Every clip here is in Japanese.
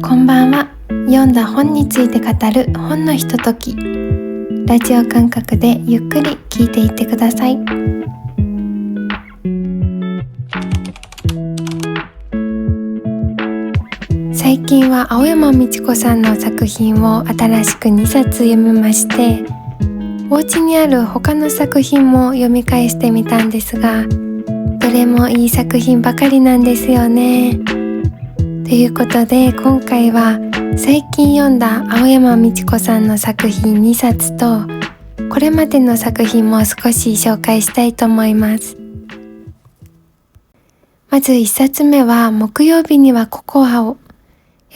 こんばんは。読んだ本について語る本のひととき。ラジオ感覚でゆっくり聞いていってください。最近は青山美智子さんの作品を新しく2冊読みまして、お家にある他の作品も読み返してみたんですが、どれもいい作品ばかりなんですよね。ということで今回は最近読んだ青山美智子さんの作品2冊とこれまでの作品も少し紹介したいと思います。まず1冊目は木曜日にはココアを。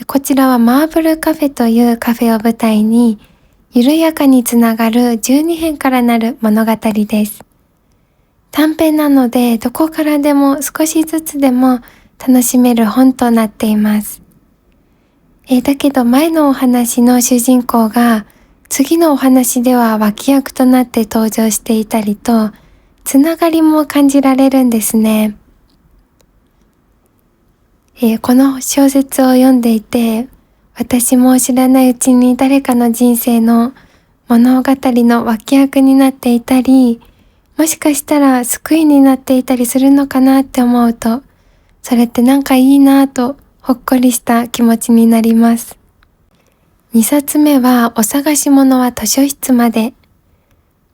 こちらはマーブルカフェというカフェを舞台に緩やかにつながる12編からなる物語です。短編なのでどこからでも少しずつでも楽しめる本となっています。だけど前のお話の主人公が次のお話では脇役となって登場していたりとつながりも感じられるんですね。この小説を読んでいて私も知らないうちに誰かの人生の物語の脇役になっていたり、もしかしたら救いになっていたりするのかなって思うと、それってなんかいいなぁとほっこりした気持ちになります。2冊目はお探し物は図書室まで。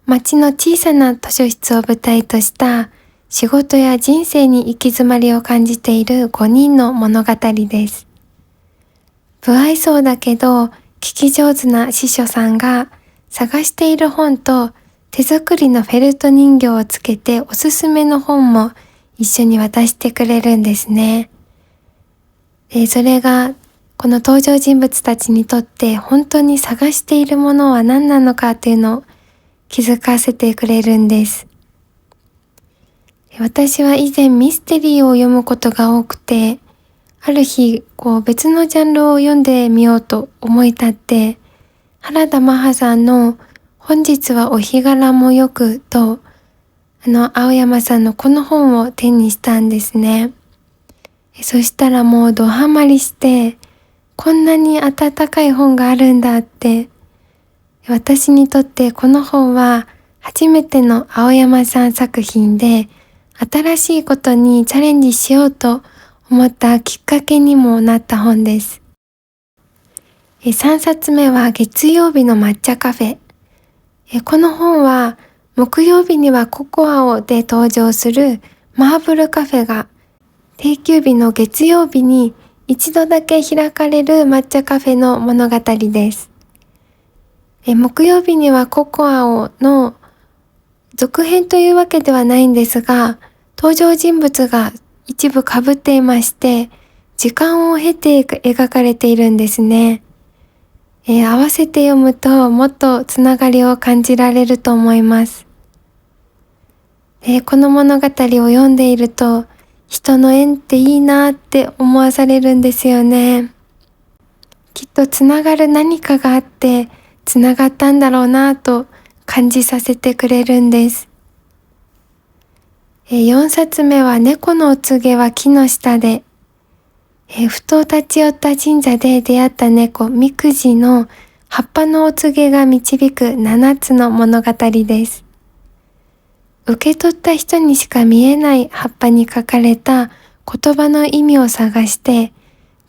町の小さな図書室を舞台とした仕事や人生に行き詰まりを感じている5人の物語です。不愛想だけど聞き上手な司書さんが探している本と手作りのフェルト人形をつけておすすめの本も一緒に渡してくれるんですね。それがこの登場人物たちにとって本当に探しているものは何なのかっていうのを気づかせてくれるんです。私は以前ミステリーを読むことが多くて、ある日別のジャンルを読んでみようと思い立って、原田マハさんの本日はお日柄もよくと、青山さんのこの本を手にしたんですね。そしたらもうドハマりして、こんなに温かい本があるんだって、私にとってこの本は初めての青山さん作品で、新しいことにチャレンジしようと思ったきっかけにもなった本です。3冊目は月曜日の抹茶カフェ。この本は木曜日にはココアをで登場するマーブルカフェが定休日の月曜日に一度だけ開かれる抹茶カフェの物語です。木曜日にはココアをの続編というわけではないんですが、登場人物が一部被っていまして、時間を経て描かれているんですね。合わせて読むともっとつながりを感じられると思います。この物語を読んでいると、人の縁っていいなって思わされるんですよね。きっとつながる何かがあって、つながったんだろうなと感じさせてくれるんです。4冊目は猫のお告げは木の下で。ふと立ち寄った神社で出会った猫、みくじの葉っぱのお告げが導く7つの物語です。受け取った人にしか見えない葉っぱに書かれた言葉の意味を探して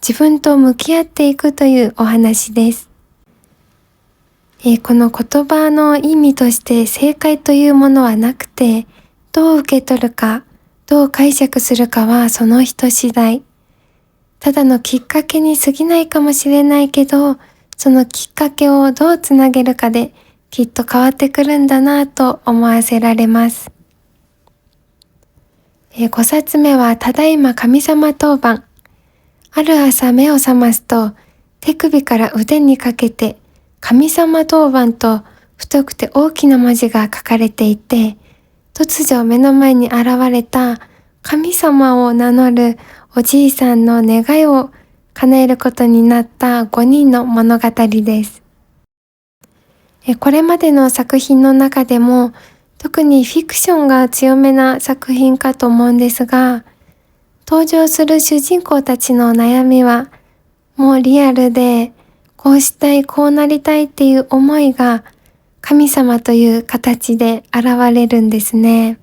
自分と向き合っていくというお話です。この言葉の意味として正解というものはなくて、どう受け取るか、どう解釈するかはその人次第。ただのきっかけに過ぎないかもしれないけど、そのきっかけをどうつなげるかできっと変わってくるんだなと思わせられます。5冊目はただいま神様当番。ある朝目を覚ますと手首から腕にかけて神様当番と太くて大きな文字が書かれていて、突如目の前に現れた神様を名乗るおじいさんの願いを叶えることになった5人の物語です。これまでの作品の中でも特にフィクションが強めな作品かと思うんですが、登場する主人公たちの悩みはもうリアルで、こうしたい、こうなりたいっていう思いが神様という形で現れるんですね。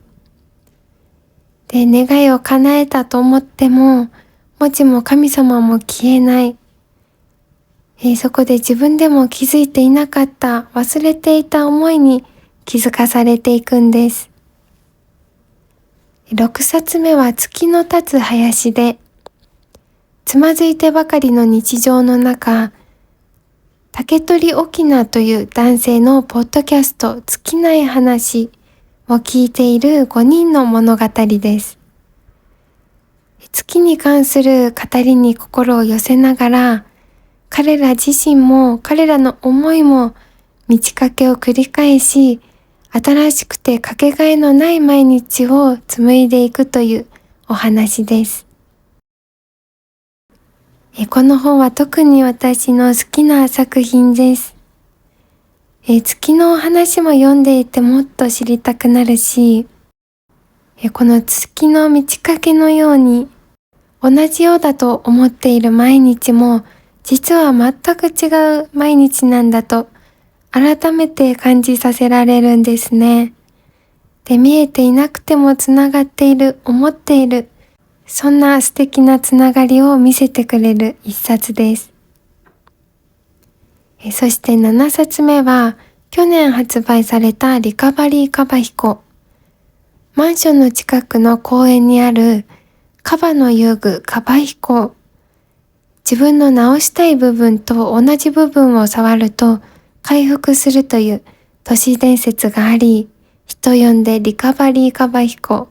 で、願いを叶えたと思っても、文字も神様も消えない。そこで自分でも気づいていなかった忘れていた思いに気づかされていくんです。6冊目は月の立つ林で、つまずいてばかりの日常の中、竹取翁という男性のポッドキャスト尽きない話を聞いている5人の物語です。月に関する語りに心を寄せながら、彼ら自身も彼らの思いも満ち欠けを繰り返し、新しくてかけがえのない毎日を紡いでいくというお話です。この本は特に私の好きな作品です。月のお話も読んでいてもっと知りたくなるし、この月の満ち欠けのように同じようだと思っている毎日も実は全く違う毎日なんだと改めて感じさせられるんですね。で、見えていなくてもつながっている、思っている、そんな素敵なつながりを見せてくれる一冊です。そして7冊目は去年発売されたリカバリーカバヒコ。マンションの近くの公園にあるカバの遊具カバヒコ。自分の直したい部分と同じ部分を触ると回復するという都市伝説があり、人呼んでリカバリーカバヒコ。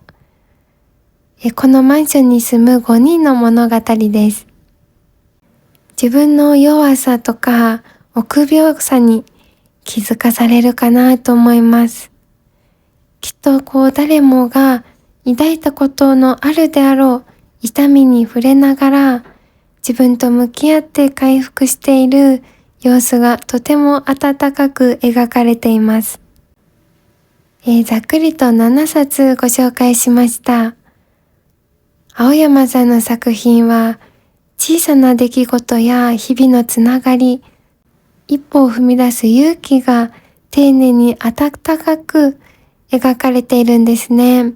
このマンションに住む5人の物語です。自分の弱さとか臆病さに気づかされるかなと思います。きっと誰もが抱いたことのあるであろう痛みに触れながら自分と向き合って回復している様子がとても温かく描かれています。ざっくりと7冊ご紹介しました。青山さんの作品は小さな出来事や日々のつながり、一歩を踏み出す勇気が丁寧に温かく描かれているんですね。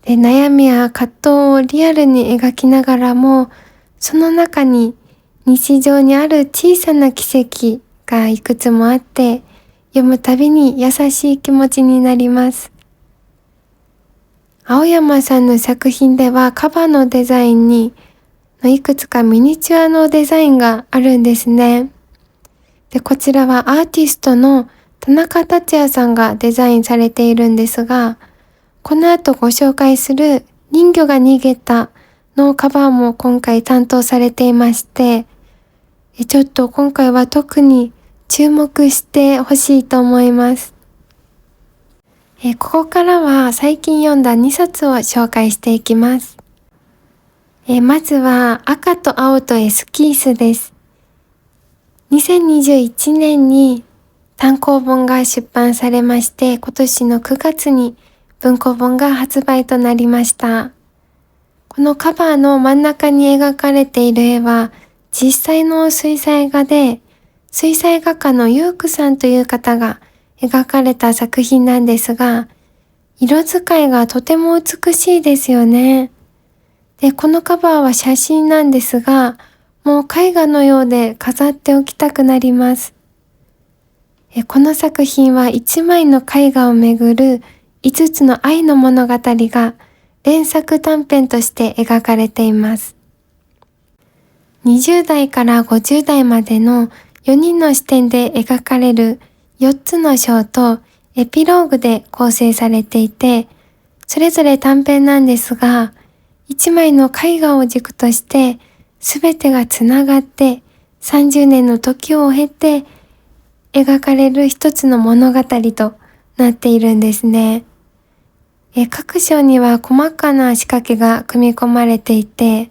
で、悩みや葛藤をリアルに描きながらも、その中に日常にある小さな奇跡がいくつもあって、読むたびに優しい気持ちになります。青山さんの作品ではカバーのデザインにいくつかミニチュアのデザインがあるんですね。で、こちらはアーティストの田中達也さんがデザインされているんですが、この後ご紹介する人魚が逃げたのカバーも今回担当されていまして、ちょっと今回は特に注目してほしいと思います。ここからは最近読んだ2冊を紹介していきます。まずは赤と青とエスキースです。2021年に単行本が出版されまして、今年の9月に文庫本が発売となりました。このカバーの真ん中に描かれている絵は実際の水彩画で、水彩画家のユークさんという方が描かれた作品なんですが、色使いがとても美しいですよね。で、このカバーは写真なんですが、もう絵画のようで飾っておきたくなります。この作品は一枚の絵画をめぐる5つの愛の物語が連作短編として描かれています。20代から50代までの4人の視点で描かれる4つの章とエピローグで構成されていて、それぞれ短編なんですが、1枚の絵画を軸として全てがつながって30年の時を経て描かれる一つの物語となっているんですね。各章には細かな仕掛けが組み込まれていて、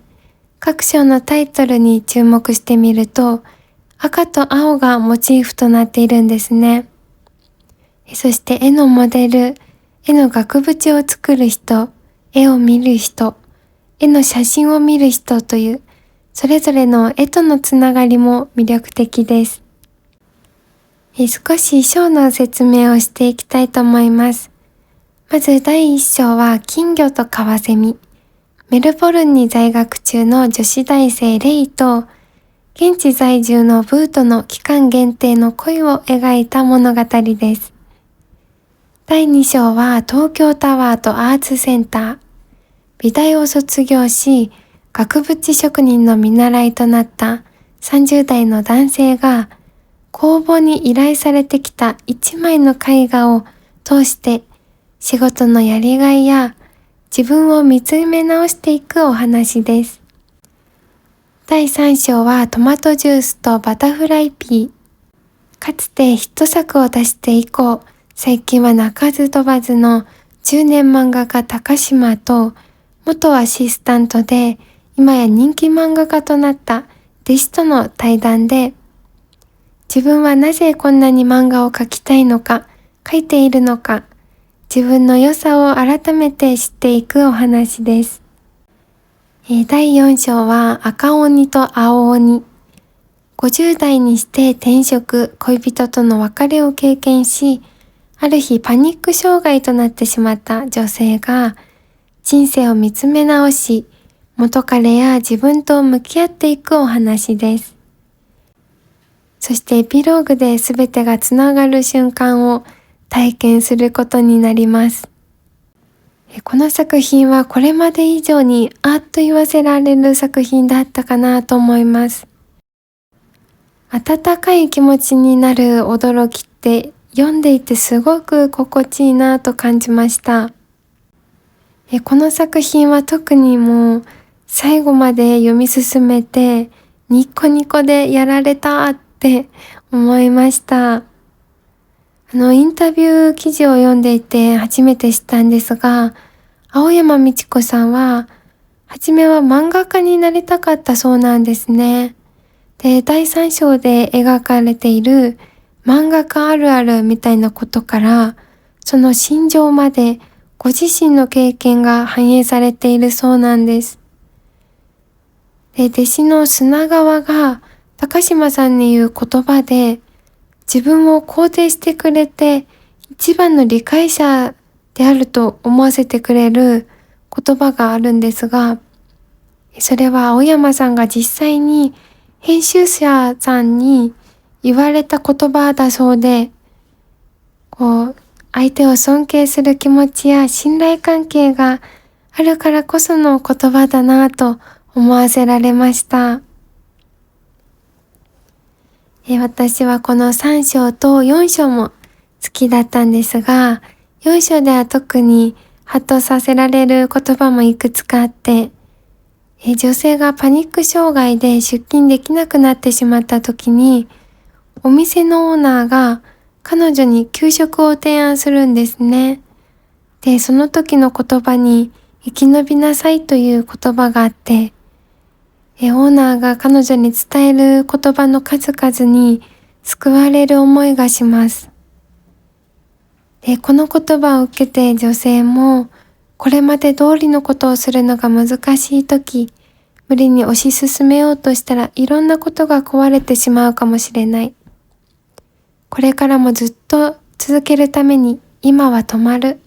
各章のタイトルに注目してみると、赤と青がモチーフとなっているんですね。そして絵のモデル、絵の額縁を作る人、絵を見る人、絵の写真を見る人というそれぞれの絵とのつながりも魅力的です。少し章の説明をしていきたいと思います。まず第1章は金魚とカワセミ。メルボルンに在学中の女子大生レイと、現地在住のブートの期間限定の恋を描いた物語です。第2章は東京タワーとアーツセンター。美大を卒業し、額縁職人の見習いとなった30代の男性が、工房に依頼されてきた一枚の絵画を通して仕事のやりがいや自分を見つめ直していくお話です。第3章はトマトジュースとバタフライピー。かつてヒット作を出して以降、最近は鳴かず飛ばずの中年漫画家高島と元アシスタントで今や人気漫画家となった弟子との対談で、自分はなぜこんなに漫画を描きたいのか、描いているのか、自分の良さを改めて知っていくお話です。第4章は赤鬼と青鬼。50代にして転職、恋人との別れを経験し、ある日パニック障害となってしまった女性が人生を見つめ直し、元彼や自分と向き合っていくお話です。そしてエピローグで全てがつながる瞬間を体験することになります。この作品はこれまで以上にあっと言わせられる作品だったかなと思います。温かい気持ちになる驚きって読んでいてすごく心地いいなと感じました。この作品は特にもう最後まで読み進めてニコニコでやられたって思いました。インタビュー記事を読んでいて初めて知ったんですが、青山美智子さんは初めは漫画家になりたかったそうなんですね。で、第3章で描かれている漫画家あるあるみたいなことから、その心情までご自身の経験が反映されているそうなんです。で、弟子の砂川が高島さんに言う言葉で、自分を肯定してくれて一番の理解者であると思わせてくれる言葉があるんですが、それは青山さんが実際に編集者さんに言われた言葉だそうで、相手を尊敬する気持ちや信頼関係があるからこその言葉だなぁと思わせられました。私はこの3章と4章も好きだったんですが、4章では特にハッとさせられる言葉もいくつかあって、女性がパニック障害で出勤できなくなってしまった時に、お店のオーナーが彼女に給食を提案するんですね。で、その時の言葉に生き延びなさいという言葉があって、オーナーが彼女に伝える言葉の数々に救われる思いがします。で、この言葉を受けて女性も、これまで通りのことをするのが難しいとき、無理に推し進めようとしたらいろんなことが壊れてしまうかもしれない。これからもずっと続けるために今は止まる。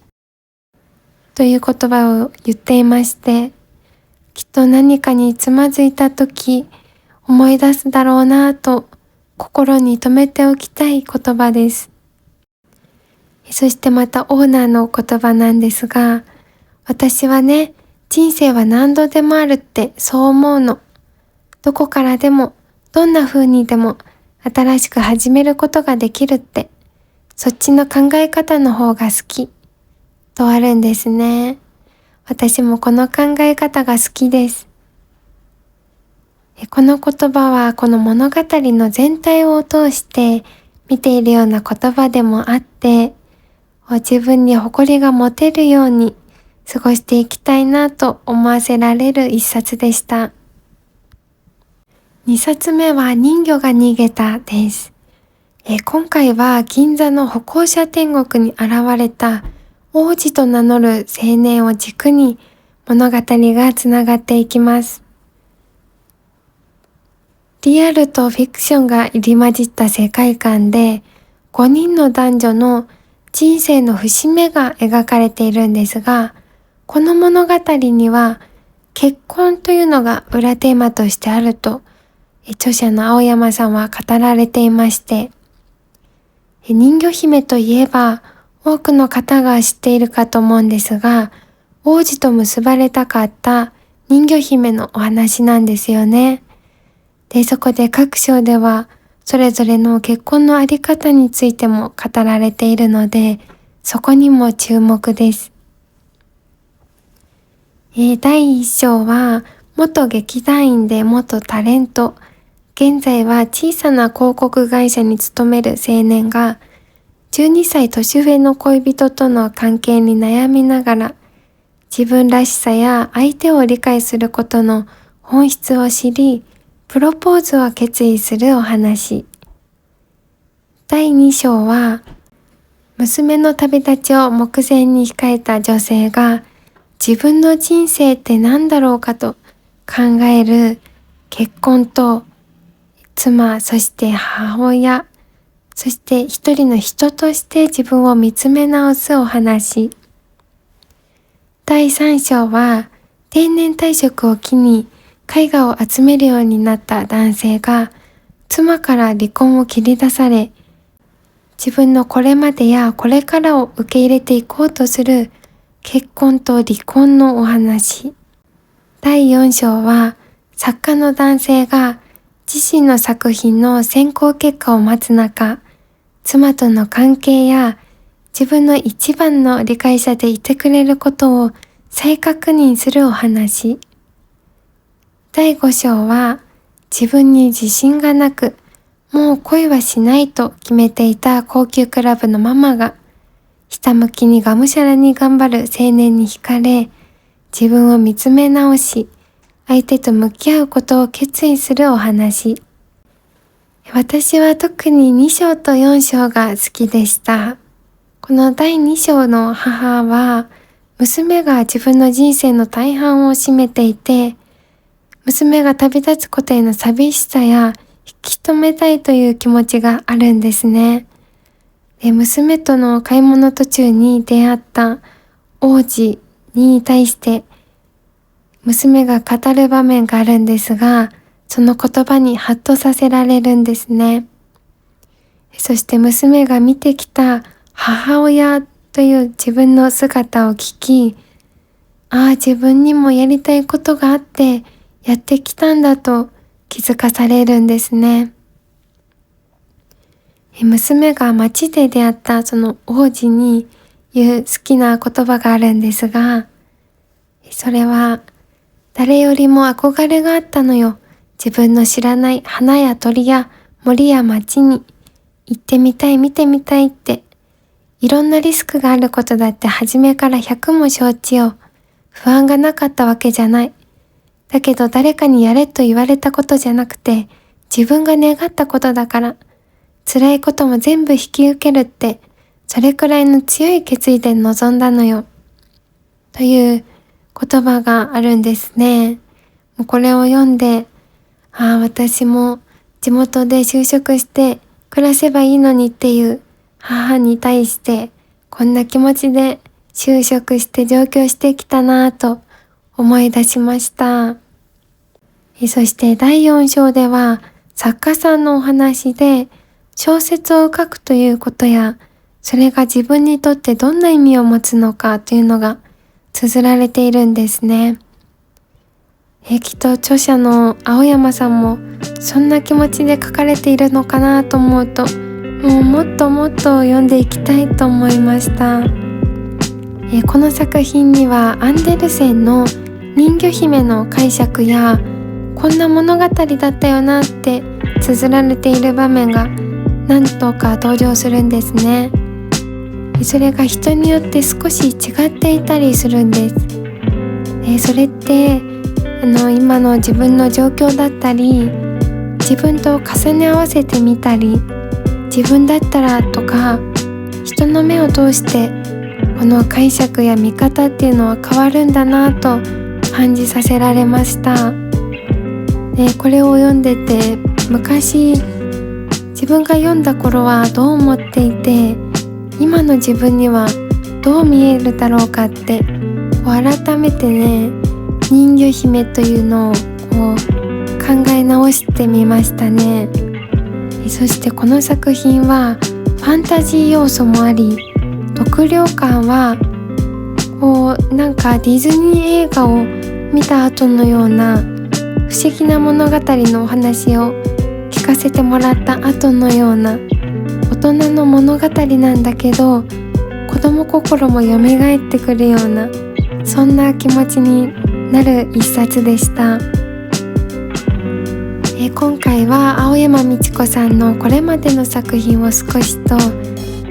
という言葉を言っていまして、きっと何かにつまずいたとき思い出すだろうなぁと心に留めておきたい言葉です。そしてまたオーナーの言葉なんですが、私はね、人生は何度でもあるってそう思うの。どこからでも、どんな風にでも新しく始めることができるって、そっちの考え方の方が好き。とあるんですね。私もこの考え方が好きです。この言葉はこの物語の全体を通して見ているような言葉でもあって、自分に誇りが持てるように過ごしていきたいなと思わせられる一冊でした。2冊目は人魚が逃げたです。今回は銀座の歩行者天国に現れた王子と名乗る青年を軸に物語がつながっていきます。リアルとフィクションが入り混じった世界観で、5人の男女の人生の節目が描かれているんですが、この物語には結婚というのが裏テーマとしてあると、著者の青山さんは語られていまして、人魚姫といえば多くの方が知っているかと思うんですが、王子と結ばれたかった人魚姫のお話なんですよね。で、そこで各章ではそれぞれの結婚のあり方についても語られているので、そこにも注目です。第1章は元劇団員で元タレント、現在は小さな広告会社に勤める青年が12歳年上の恋人との関係に悩みながら自分らしさや相手を理解することの本質を知り、プロポーズを決意するお話。第2章は娘の旅立ちを目前に控えた女性が自分の人生って何だろうかと考える結婚と妻、そして母親、そして一人の人として自分を見つめ直すお話。第3章は定年退職を機に絵画を集めるようになった男性が妻から離婚を切り出され、自分のこれまでやこれからを受け入れていこうとする結婚と離婚のお話。第4章は作家の男性が自身の作品の選考結果を待つ中、妻との関係や自分の一番の理解者でいてくれることを再確認するお話。第5章は自分に自信がなく、もう恋はしないと決めていた高級クラブのママが、ひたむきにがむしゃらに頑張る青年に惹かれ、自分を見つめ直し、相手と向き合うことを決意するお話。私は特に2章と4章が好きでした。この第2章の母は、娘が自分の人生の大半を占めていて、娘が旅立つことへの寂しさや引き止めたいという気持ちがあるんですね。で、娘との買い物途中に出会った王子に対して娘が語る場面があるんですが、その言葉にハッとさせられるんですね。そして娘が見てきた母親という自分の姿を聞き、ああ、自分にもやりたいことがあってやってきたんだと気づかされるんですね。娘が街で出会ったその王子に言う好きな言葉があるんですが、それは誰よりも憧れがあったのよ。自分の知らない花や鳥や森や街に行ってみたい見てみたいって、いろんなリスクがあることだって初めから100も承知よ。不安がなかったわけじゃない。だけど誰かにやれと言われたことじゃなくて、自分が願ったことだから、辛いことも全部引き受けるって、それくらいの強い決意で臨んだのよ。という言葉があるんですね。もうこれを読んで、ああ、私も地元で就職して暮らせばいいのにっていう母に対して、こんな気持ちで就職して上京してきたなぁと思い出しました。そして第4章では作家さんのお話で小説を書くということや、それが自分にとってどんな意味を持つのかというのが綴られているんですね。きっと著者の青山さんもそんな気持ちで書かれているのかなと思うと、もうもっともっと読んでいきたいと思いました。この作品にはアンデルセンの人魚姫の解釈や、こんな物語だったよなって綴られている場面が何度か登場するんですね。それが人によって少し違っていたりするんです。それって今の自分の状況だったり、自分と重ね合わせてみたり、自分だったらとか、人の目を通してこの解釈や見方っていうのは変わるんだなと感じさせられました。で、これを読んでて昔自分が読んだ頃はどう思っていて、今の自分にはどう見えるだろうかって改めてね、人魚姫というのを考え直してみましたね。そしてこの作品はファンタジー要素もあり、読量感はなんかディズニー映画を見た後のような不思議な物語のお話を聞かせてもらった後のような大人の物語なんだけど、子供心も蘇ってくるような、そんな気持ちになる一冊でした。今回は青山美智子さんのこれまでの作品を少しと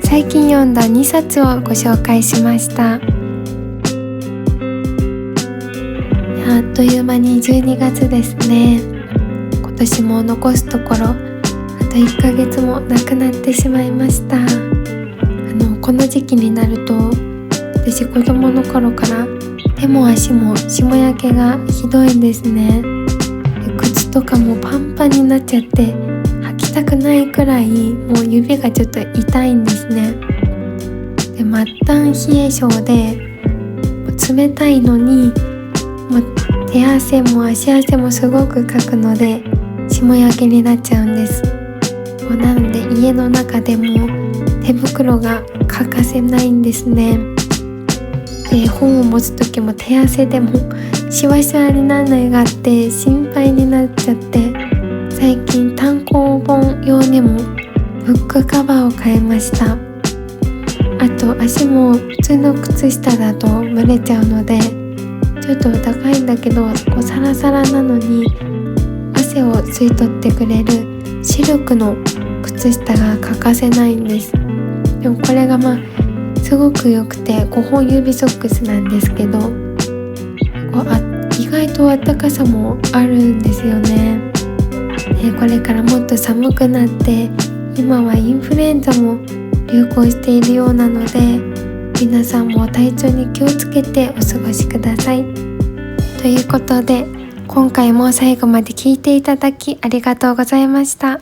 最近読んだ2冊をご紹介しました。あっという間に12月ですね。今年も残すところあと1ヶ月もなくなってしまいました。この時期になると私子供の頃から手も足も霜焼けがひどいんですね。靴とかもパンパンになっちゃって履きたくないくらいもう指がちょっと痛いんですね。で末端冷え性で冷たいのに手汗も足汗もすごくかくので霜焼けになっちゃうんです。なので家の中でも手袋が欠かせないんですね。で本を持つ時も手汗でもシワシワにならないがあって心配になっちゃって、最近単行本用にもブックカバーを買いました。あと足も普通の靴下だと蒸れちゃうので、ちょっと高いんだけどサラサラなのに汗を吸い取ってくれるシルクの靴下が欠かせないんです。でもこれがすごく良くて5本指ソックスなんですけど、意外と暖かさもあるんですよね。これからもっと寒くなって今はインフルエンザも流行しているようなので、皆さんも体調に気をつけてお過ごしください。ということで今回も最後まで聞いていただきありがとうございました。